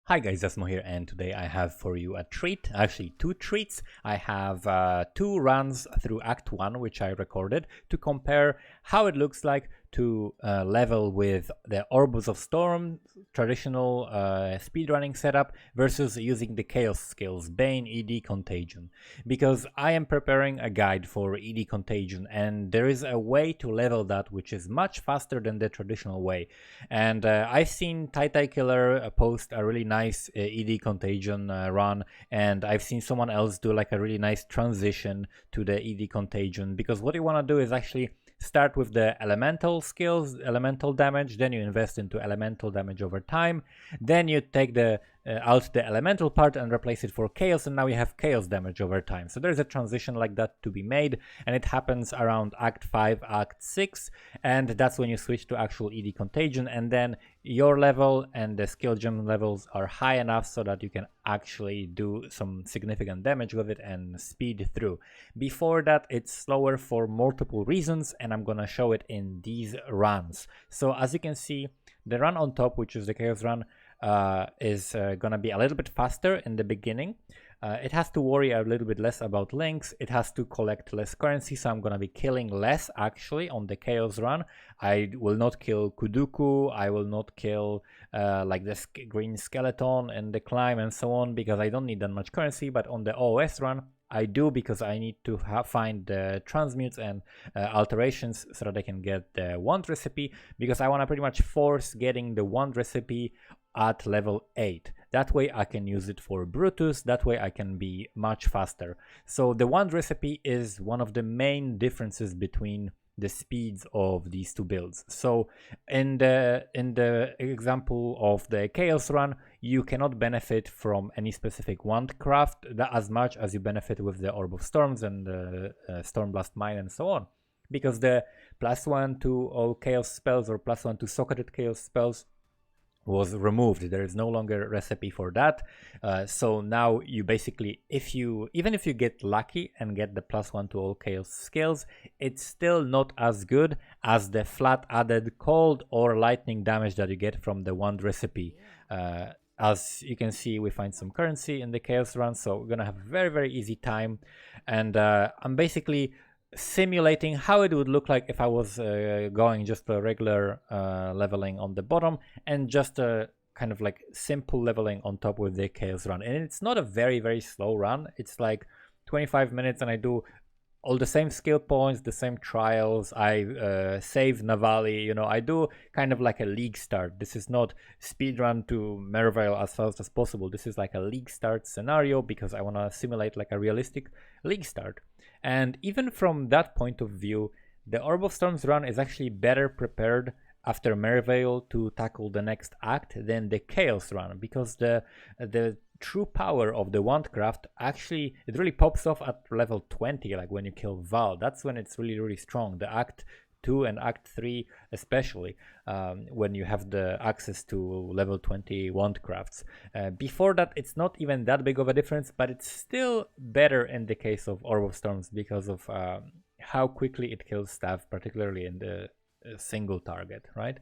Hi guys, Asmo here, and today I have for you a treat, actually two treats. I have two runs through Act 1 which I recorded to compare how it looks like to level with the Orbs of Storm traditional speedrunning setup versus using the Chaos skills, Bane, ED Contagion. Because I am preparing a guide for ED Contagion and there is a way to level that which is much faster than the traditional way. And I've seen Tai Killer post a really nice ED Contagion run, and I've seen someone else do like a really nice transition to the ED Contagion, because what you want to do is actually start with the elemental skills, elemental damage, then you invest into elemental damage over time, then you take the out the elemental part and replace it for chaos, and now you have chaos damage over time. So there's a transition like that to be made, and it happens around Act 5, Act 6, and that's when you switch to actual ED Contagion, and then your level and the skill gem levels are high enough so that you can actually do some significant damage with it and speed through. Before that, it's slower for multiple reasons, and I'm gonna show it in these runs. So as you can see, the run on top, which is the chaos run, is gonna be a little bit faster in the beginning. It has to worry a little bit less about links. It has to collect less currency, so I'm gonna be killing less actually on the chaos run. I will not kill Kuduku, I will not kill like the green skeleton and the climb and so on, because I don't need that much currency. But on the OOS run, I do, because I need to find the transmutes and alterations so that I can get the wand recipe, because I want to pretty much force getting the wand recipe at level 8. That way I can use it for Brutus, that way I can be much faster. So the wand recipe is one of the main differences between the speeds of these two builds. So in the example of the chaos run, you cannot benefit from any specific wand craft as much as you benefit with the Orb of Storms and the Stormblast Mine and so on, because the +1 to all chaos spells or +1 to socketed chaos spells was removed. There is no longer a recipe for that. So now you basically, even if you get lucky and get the +1 to all chaos skills, it's still not as good as the flat added cold or lightning damage that you get from the wand recipe. As you can see, we find some currency in the chaos run, so we're gonna have a very easy time. And I'm basically simulating how it would look like if I was going just a regular leveling on the bottom and just a kind of like simple leveling on top with the chaos run. And it's not a very slow run. It's like 25 minutes and I do all the same skill points, the same trials. I save Navali, you know, I do kind of like a league start. This is not speedrun to Merivale as fast as possible. This is like a league start scenario, because I want to simulate like a realistic league start. And even from that point of view, the Orb of Storms run is actually better prepared after Merivale to tackle the next act than the Chaos run, because the true power of the Wandcraft actually, it really pops off at level 20, like when you kill Val. That's when it's really strong. The Act 2 and Act 3 especially, when you have the access to level 20 Wandcrafts. Before that, it's not even that big of a difference, but it's still better in the case of Orb of Storms because of how quickly it kills staff, particularly in the single target, right?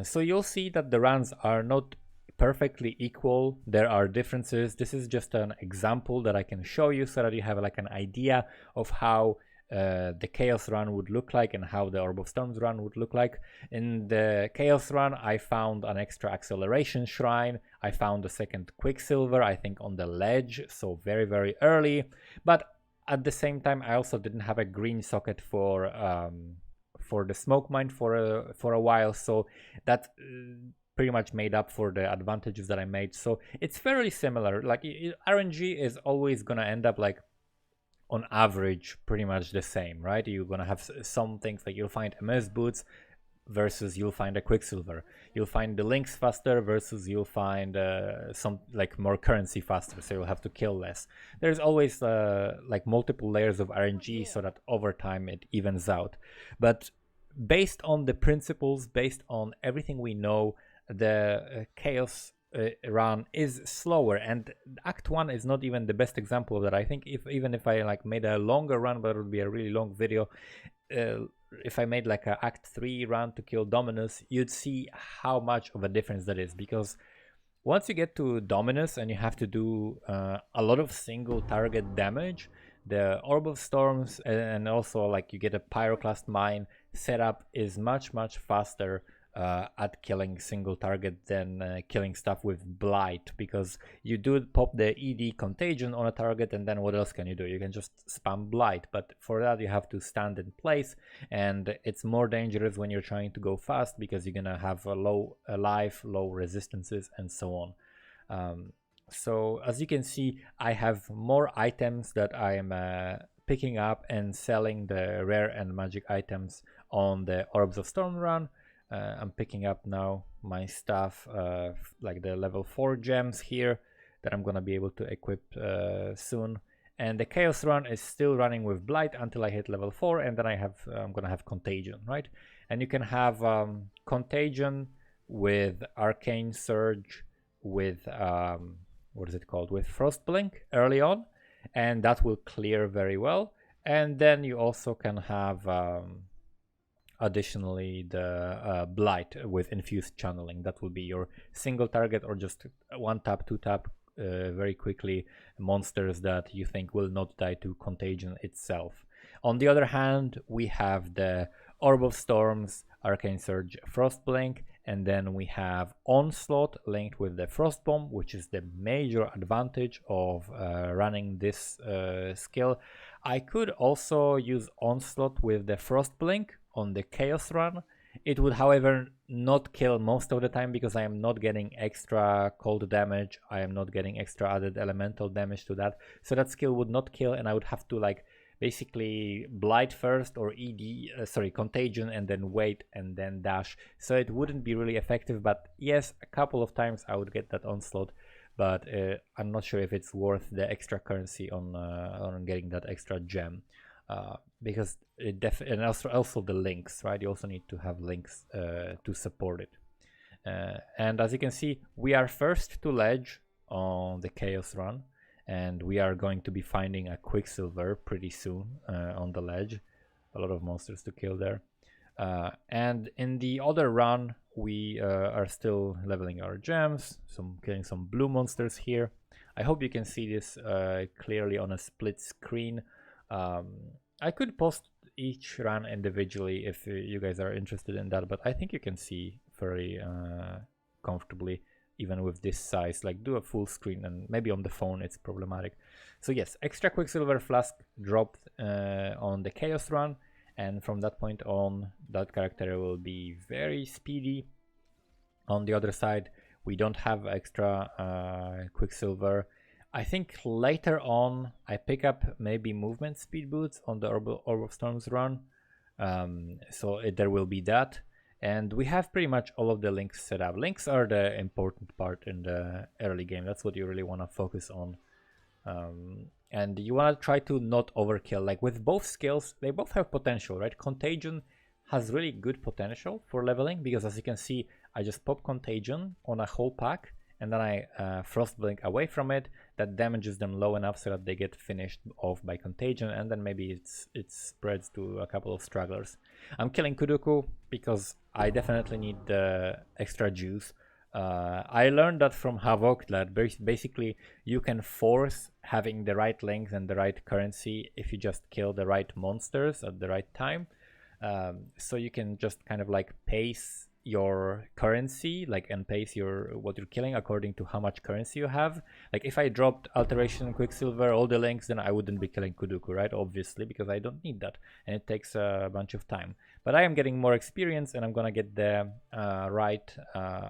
So you'll see that the runs are not perfectly equal. There are differences. This is just an example that I can show you so that you have like an idea of how the Chaos run would look like and how the Orb of Storms run would look like. In the Chaos run, I found an extra acceleration shrine. I found a second Quicksilver, I think on the ledge, so very early. But at the same time, I also didn't have a green socket for the smoke mine for a while, so that pretty much made up for the advantages that I made. So it's fairly similar. Like RNG is always gonna end up like on average pretty much the same, right? You're gonna have some things like you'll find MS boots versus you'll find a Quicksilver. You'll find the links faster versus you'll find some like more currency faster, so you'll have to kill less. There's always like multiple layers of RNG so that over time it evens out. But based on the principles, based on everything we know, the Chaos run is slower, and Act 1 is not even the best example of that. I think even if I like made a longer run, but it would be a really long video, if I made like a Act 3 run to kill Dominus, you'd see how much of a difference that is, because Once you get to Dominus and you have to do a lot of single target damage, the Orb of Storms and also like you get a Pyroclast Mine setup is much faster at killing single target than killing stuff with Blight, because you do pop the ED Contagion on a target and then what else can you do? You can just spam Blight, but for that you have to stand in place, and it's more dangerous when you're trying to go fast because you're gonna have a low life, low resistances, and so on. So as you can see, I have more items that I am picking up and selling the rare and magic items on the Orbs of Storm run. I'm picking up now my stuff, like the level 4 gems here that I'm gonna be able to equip soon. And the Chaos run is still running with Blight until I hit level 4, and then I'm gonna have Contagion, right? And you can have Contagion with Arcane Surge, with what is it called? With Frostblink early on, and that will clear very well. And then you also can have additionally the Blight with Infused Channeling. That will be your single target or just one tap, two tap very quickly monsters that you think will not die to Contagion itself. On the other hand, we have the Orb of Storms, Arcane Surge, Frostblink, and then we have Onslaught linked with the Frostbomb, which is the major advantage of running this skill. I could also use Onslaught with the Frostblink on the Chaos run. It would, however, not kill most of the time because I am not getting extra cold damage. I am not getting extra added elemental damage to that. So that skill would not kill, and I would have to like basically Blight first or Contagion, and then wait and then dash. So it wouldn't be really effective, but yes, a couple of times I would get that Onslaught, but I'm not sure if it's worth the extra currency on getting that extra gem. Because it and also the links, right? You also need to have links to support it. And as you can see, we are first to ledge on the Chaos run, and we are going to be finding a Quicksilver pretty soon on the ledge. A lot of monsters to kill there. And in the other run, we are still leveling our gems, killing some blue monsters here. I hope you can see this clearly on a split screen. I could post each run individually if you guys are interested in that, but I think you can see very comfortably even with this size. Like, do a full screen, and maybe on the phone it's problematic. So yes, extra Quicksilver Flask dropped on the Chaos run, and from that point on that character will be very speedy. On the other side, we don't have extra Quicksilver. I think later on I pick up maybe movement speed boots on the Orb of Storms run, so there will be that. And we have pretty much all of the links set up. Links are the important part in the early game. That's what you really want to focus on. And you want to try to not overkill. Like with both skills, they both have potential, right? Contagion has really good potential for leveling because, as you can see, I just pop Contagion on a whole pack, and then I Frostblink away from it. That damages them low enough so that they get finished off by Contagion, and then maybe it spreads to a couple of stragglers. I'm killing Kudoku because I definitely need the extra juice. I learned that from Havok, that basically you can force having the right length and the right currency if you just kill the right monsters at the right time. So you can just kind of like pace your currency, like, and pace what you're killing according to how much currency you have. Like if I dropped Alteration, Quicksilver, all the links, then I wouldn't be killing Kudoku, right? Obviously, because I don't need that, and it takes a bunch of time. But I am getting more experience, and I'm gonna get the right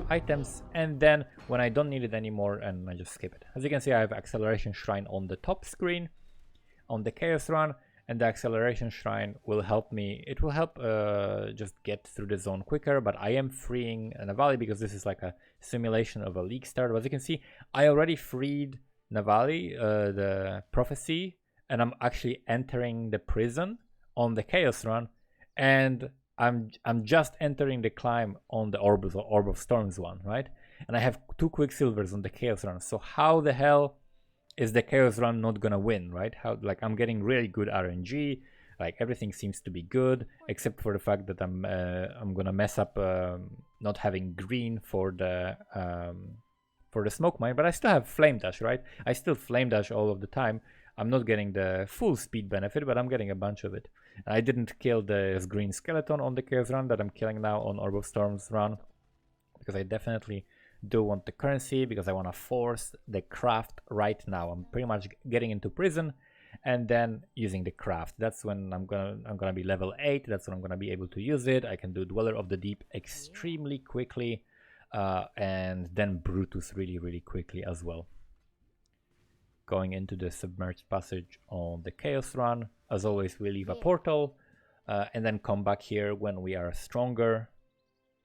items, and then when I don't need it anymore, and I just skip it. As you can see, I have Acceleration Shrine on the top screen on the Chaos run, and the Acceleration Shrine will help me. It will help just get through the zone quicker, but I am freeing Navali because this is like a simulation of a league start. But as you can see, I already freed Navali, the Prophecy, and I'm actually entering the prison on the Chaos run, and I'm just entering the climb on the Orb of Storms one, right? And I have 2 Quicksilvers on the Chaos run. So how the hell is the Chaos run not gonna win, right? How, like, I'm getting really good RNG, like everything seems to be good, except for the fact that I'm gonna mess up not having green for the for the smoke mine, but I still have flame dash, right? I still flame dash all of the time. I'm not getting the full speed benefit, but I'm getting a bunch of it. I didn't kill the green skeleton on the chaos run that I'm killing now on Orb of Storms run, because I definitely do want the currency, because I want to force the craft right now. I'm pretty much getting into prison and then using the craft. That's when I'm gonna be level 8. That's when I'm gonna be able to use it. I can do Dweller of the Deep extremely quickly, and then Brutus really quickly as well. Going into the submerged passage on the chaos run. As always, we leave a portal and then come back here when we are stronger,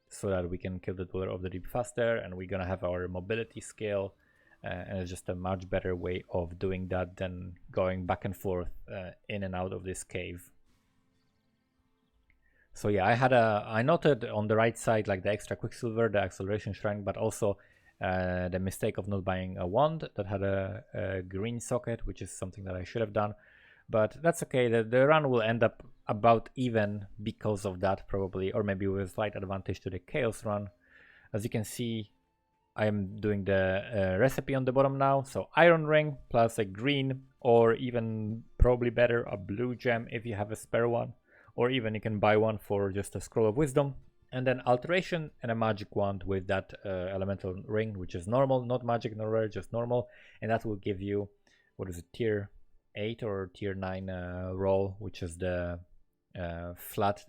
so that we can kill the Dweller of the Deep faster, and we're gonna have our mobility scale, and it's just a much better way of doing that than going back and forth in and out of this cave. So yeah, I noted on the right side like the extra Quicksilver, the acceleration shrine, but also the mistake of not buying a wand that had a green socket, which is something that I should have done. But that's okay, the run will end up about even because of that probably, or maybe with a slight advantage to the chaos run. As you can see, I'm doing the recipe on the bottom now, so iron ring plus a green, or even probably better a blue gem if you have a spare one, or even you can buy one for just a scroll of wisdom, and then alteration and a magic wand with that elemental ring, which is normal, not magic nor rare, just normal, and that will give you, what is it, tier 8 or tier 9 roll, which is the flat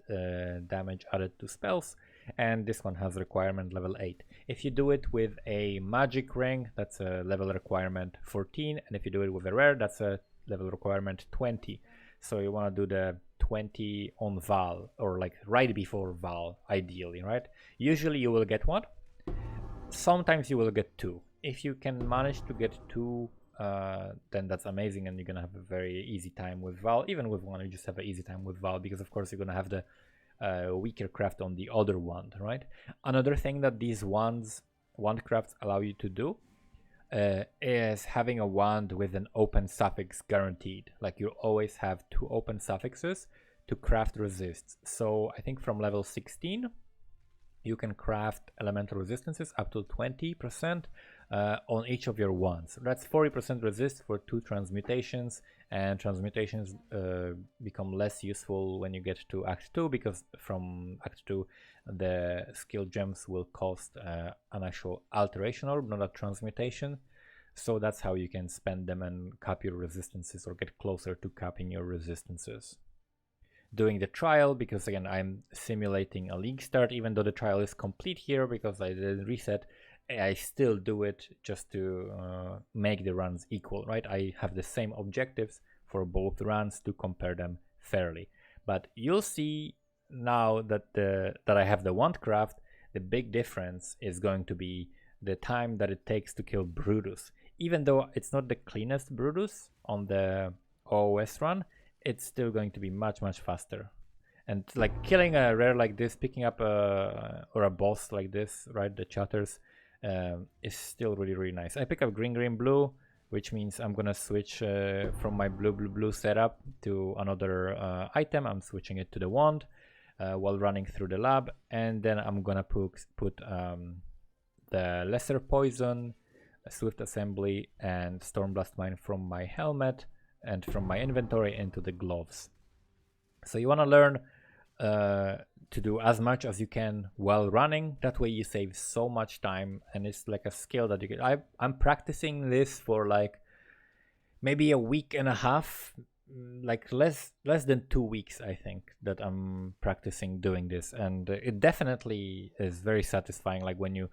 damage added to spells, and this one has requirement level 8. If you do it with a magic ring, that's a level requirement 14, and if you do it with a rare, that's a level requirement 20. So you want to do the 20 on Val, or like right before Val, ideally, right? Usually you will get one, sometimes you will get 2. If you can manage to get 2, then that's amazing, and you're gonna have a very easy time with Val. Even with 1, you just have an easy time with Val, because of course you're gonna have the weaker craft on the other wand, right? Another thing that these wand crafts allow you to do is having a wand with an open suffix guaranteed. Like you always have 2 open suffixes to craft resists. So I think from level 16 you can craft elemental resistances up to 20% on each of your wands. That's 40% resist for 2 transmutations, and transmutations become less useful when you get to Act 2, because from Act 2 the skill gems will cost an actual alteration orb, not a transmutation. So that's how you can spend them and cap your resistances, or get closer to capping your resistances. Doing the trial, because again I'm simulating a league start, even though the trial is complete here because I didn't reset, I still do it just to make the runs equal, right? I have the same objectives for both runs to compare them fairly. But you'll see now that that I have the wand craft, the big difference is going to be the time that it takes to kill Brutus. Even though it's not the cleanest Brutus on the OOS run, it's still going to be much faster. And like killing a rare like this, picking up or a boss like this, right, the chatters, is still really nice. I pick up green blue, which means I'm gonna switch from my blue setup to another item. I'm switching it to the wand while running through the lab, and then I'm gonna put the lesser poison, swift assembly, and stormblast mine from my helmet and from my inventory into the gloves. So you want to learn to do as much as you can while running. That way you save so much time, and it's like a skill that you get. I'm practicing this for like maybe a week and a half, like less than 2 weeks, I think, that I'm practicing doing this, and it definitely is very satisfying. Like when you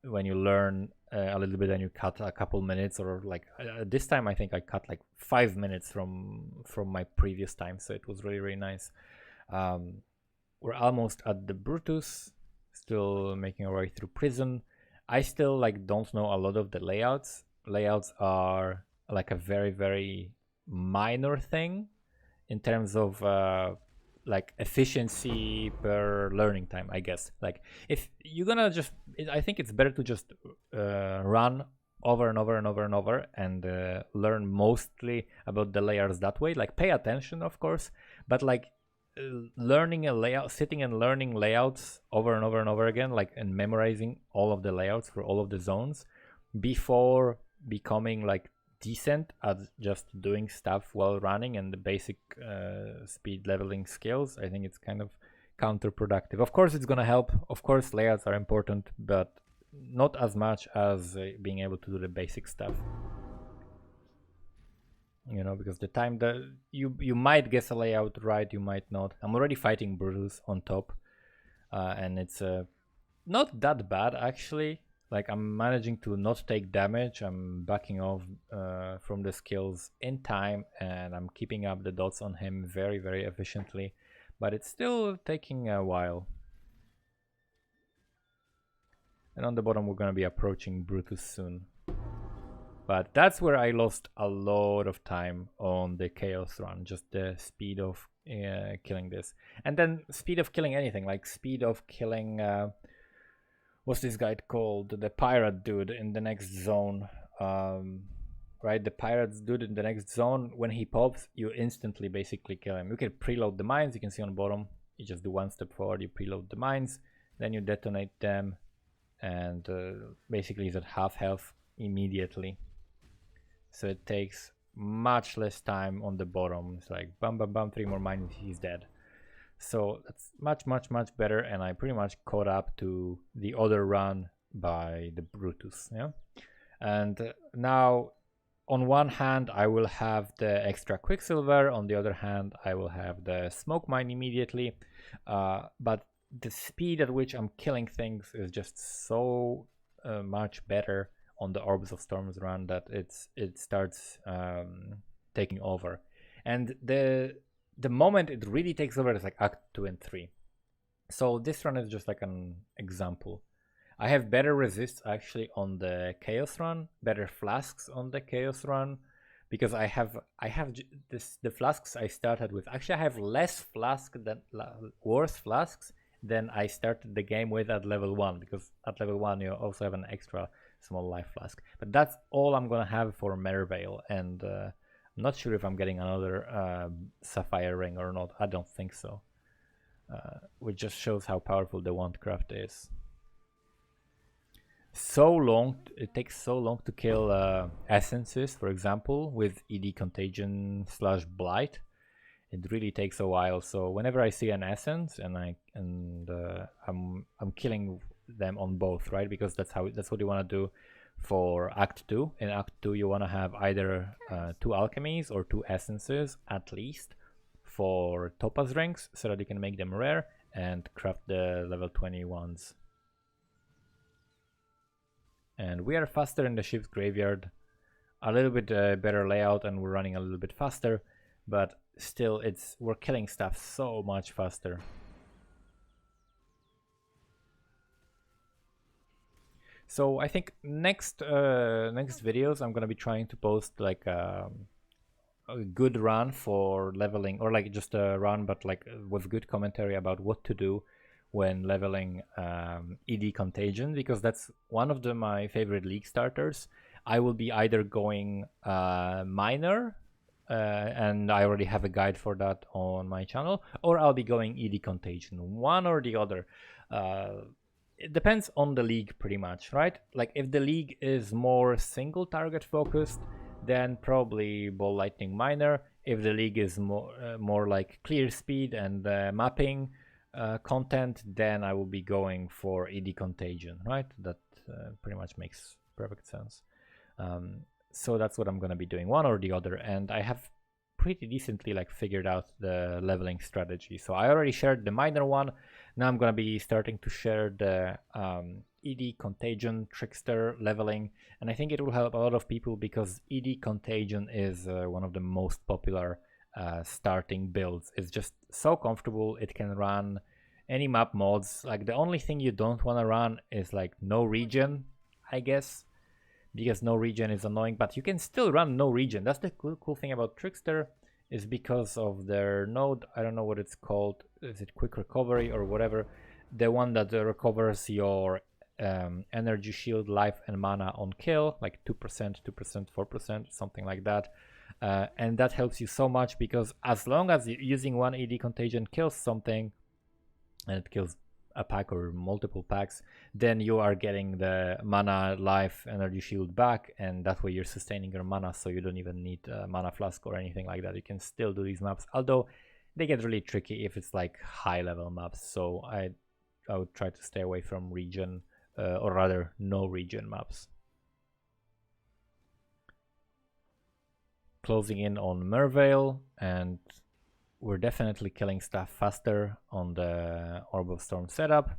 learn a little bit and you cut a couple minutes, or like this time I think I cut like 5 minutes from my previous time, so it was really nice. We're almost at the Brutus, still making our way through prison. I still like don't know a lot of the layouts. Layouts are like a very minor thing in terms of like efficiency per learning time, I guess. Like if you're gonna just, I think it's better to just run over and over and learn mostly about the layers that way. Like pay attention, of course, but like learning a layout, sitting and learning layouts over and over again, like, and memorizing all of the layouts for all of the zones before becoming like decent at just doing stuff while running and the basic speed leveling skills, I think it's kind of counterproductive. Of course it's gonna help, of course layouts are important, but not as much as being able to do the basic stuff. You know, because the time that you might guess a layout right, you might not. I'm already fighting Brutus on top, and it's not that bad actually. Like I'm managing to not take damage. I'm backing off from the skills in time, and I'm keeping up the dots on him very, very efficiently. But it's still taking a while. And on the bottom, we're gonna be approaching Brutus soon. But that's where I lost a lot of time on the Chaos run, just the speed of killing this. And then speed of killing anything, like speed of killing, what's this guy called? The pirate dude in the next zone. Right, the pirates dude in the next zone, when he pops, you instantly basically kill him. You can preload the mines, you can see on the bottom, you just do one step forward, you preload the mines, then you detonate them, and basically he's at half health immediately. So it takes much less time on the bottom. It's like bam, bam, bam, 3 more mines, he's dead. So that's much, much, much better. And I pretty much caught up to the other run by the Brutus. Yeah. And now on one hand, I will have the extra Quicksilver. On the other hand, I will have the Smoke Mine immediately. But the speed at which I'm killing things is just so much better on the Orbs of Storms run that it starts taking over. And the moment it really takes over is like Act 2 and 3. So this run is just like an example. I have better resists actually on the Chaos run, better flasks on the Chaos run, because I have the flasks I started with. Actually, I have less flask than worse flasks than I started the game with at level 1, because at level 1 you also have an extra small life flask. But that's all I'm gonna have for Merveil, and I'm not sure if I'm getting another Sapphire Ring or not. I don't think so, which just shows how powerful the Wandcraft is. It takes so long to kill essences, for example, with ED Contagion / Blight. It really takes a while. So whenever I see an essence and I'm killing them on both, right? Because that's what you want to do for Act 2. In Act 2 you want to have either 2 alchemies or 2 essences at least for topaz rings, so that you can make them rare and craft the level 20 ones. And we are faster in the ship's graveyard, a little bit better layout, and we're running a little bit faster, but still we're killing stuff so much faster. So I think next videos I'm gonna be trying to post like a good run for leveling, or like just a run but like with good commentary about what to do when leveling ED Contagion, because that's one of my favorite league starters. I will be either going minor, and I already have a guide for that on my channel, or I'll be going ED Contagion, one or the other. It depends on the league pretty much, right? Like if the league is more single target focused, then probably Ball Lightning Minor. If the league is more like clear speed and mapping content, then I will be going for ED Contagion, right? That pretty much makes perfect sense. So that's what I'm gonna be doing, one or the other, and I have pretty decently like figured out the leveling strategy. So I already shared the minor one. Now I'm gonna be starting to share the ED Contagion Trickster leveling, and I think it will help a lot of people because ED Contagion is one of the most popular starting builds. It's just so comfortable. It can run any map mods. Like the only thing you don't want to run is like no regen, I guess, because no regen is annoying, but you can still run no regen. That's the cool thing about Trickster, is because of their node. I don't know what it's called. Is it quick recovery or whatever? The one that recovers your energy, shield, life, and mana on kill, like 2%, 2%, 4%, something like that. And that helps you so much, because as long as using one ED Contagion kills something, and it kills a pack or multiple packs, then you are getting the mana, life, energy shield back, and that way you're sustaining your mana, so you don't even need a mana flask or anything like that. You can still do these maps, although they get really tricky if it's like high level maps, so I would try to stay away from region, or rather no region maps. Closing in on Merveil, and we're definitely killing stuff faster on the Orb of Storm setup.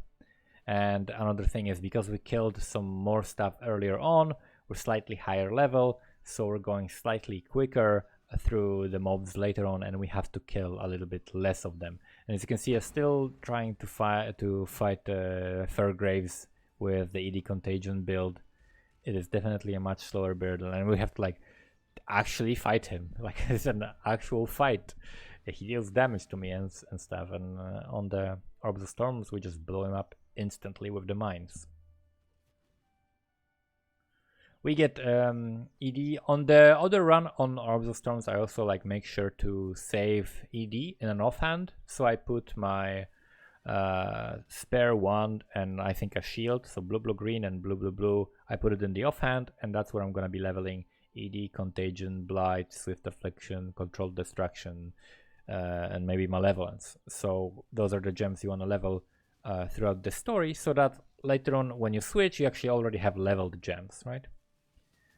And another thing is, because we killed some more stuff earlier on, we're slightly higher level, so we're going slightly quicker through the mobs later on, and we have to kill a little bit less of them. And as you can see, I'm still trying to fight Fairgraves with the ED Contagion build. It is definitely a much slower build, and we have to like actually fight him. Like, it's an actual fight. He deals damage to me and stuff, and on the Orbs of Storms we just blow him up instantly with the mines. We get ED on the other run on Orbs of Storms. I also like make sure to save ED in an offhand, so I put my spare wand and I think a shield, so blue blue green and blue blue blue, I put it in the offhand, and that's where I'm gonna be leveling ED, Contagion, Blight, Swift Affliction, Controlled Destruction, and maybe Malevolence. So those are the gems you want to level throughout the story, so that later on when you switch, you actually already have leveled gems, right?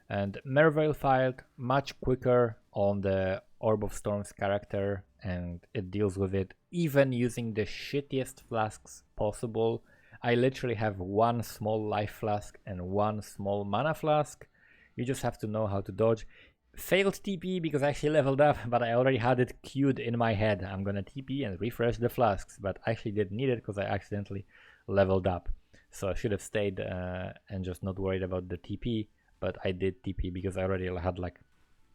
And Merveil fight much quicker on the Orb of Storms character, and it deals with it even using the shittiest flasks possible. I literally have one small life flask and one small mana flask. You just have to know how to dodge. Failed TP because I actually leveled up, but I already had it queued in my head. I'm gonna TP and refresh the flasks, but I actually didn't need it because I accidentally leveled up. So I should have stayed and just not worried about the TP, but I did TP because I already had like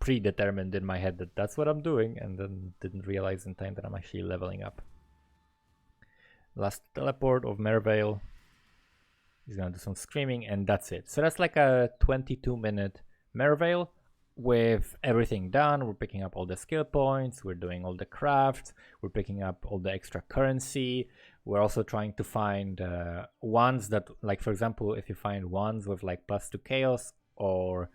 predetermined in my head that that's what I'm doing, and then didn't realize in time that I'm actually leveling up. Last teleport of Merveil. He's gonna do some screaming, and that's it. So that's like a 22-minute Merveil with everything done. We're picking up all the skill points, we're doing all the crafts, we're picking up all the extra currency. We're also trying to find wands that, like for example, if you find wands with like +2 chaos or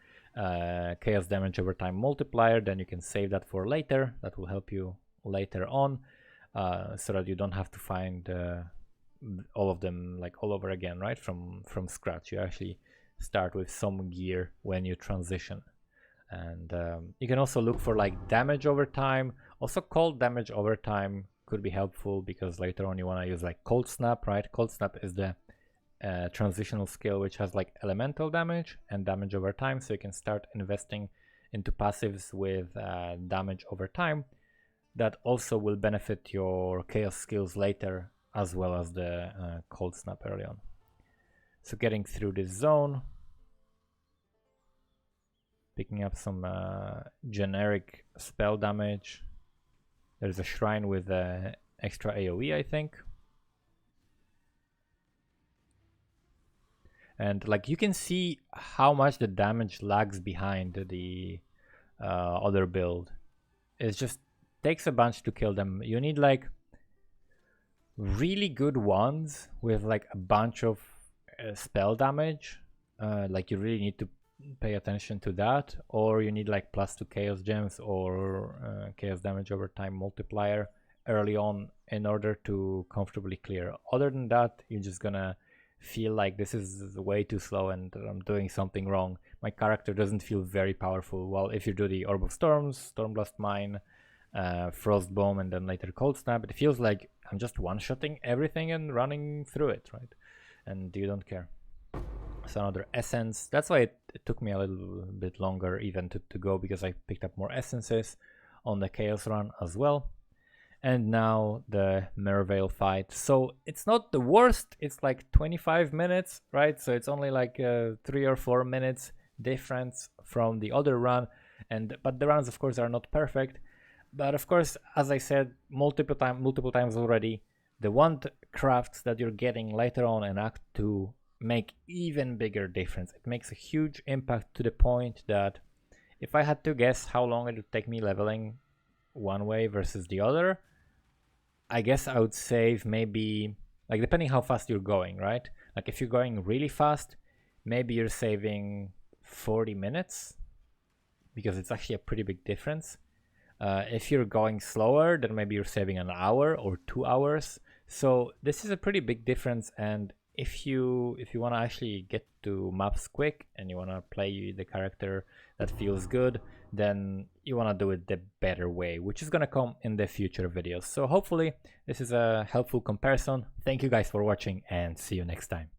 chaos damage over time multiplier, then you can save that for later. That will help you later on, so that you don't have to find all of them like all over again, right, from scratch. You actually start with some gear when you transition. And you can also look for like damage over time. Also cold damage over time could be helpful, because later on you want to use like cold snap, right? Cold snap is the transitional skill which has like elemental damage and damage over time, so you can start investing into passives with damage over time. That also will benefit your chaos skills later, as well as the cold snap early on. So getting through this zone, picking up some generic spell damage. There's a shrine with extra AoE, I think. And like you can see how much the damage lags behind the other build. It just takes a bunch to kill them. You need like really good ones with like a bunch of spell damage. Like you really need to pay attention to that, or you need like +2 chaos gems or chaos damage over time multiplier early on in order to comfortably clear. Other than that, you're just gonna feel like this is way too slow and I'm doing something wrong. My character doesn't feel very powerful. Well, if you do the Orb of Storms, Stormblast Mine, Frost Bomb, and then later Cold Snap, it feels like I'm just one-shotting everything and running through it, right? And you don't care. So another essence. That's why it took me a little bit longer even to go, because I picked up more essences on the Chaos run as well. And now the Merveil fight. So it's not the worst. It's like 25 minutes, right? So it's only like 3 or 4 minutes difference from the other run. But the runs, of course, are not perfect. But of course, as I said multiple times already, the wand crafts that you're getting later on in Act 2 make even bigger difference. It makes a huge impact, to the point that if I had to guess how long it would take me leveling one way versus the other, I guess I would save maybe like depending how fast you're going, right? Like if you're going really fast, maybe you're saving 40 minutes because it's actually a pretty big difference. If you're going slower, then maybe you're saving an hour or 2 hours. So this is a pretty big difference, and if you want to actually get to maps quick and you want to play the character that feels good, then you want to do it the better way, which is going to come in the future videos. So hopefully this is a helpful comparison. Thank you guys for watching, and see you next time.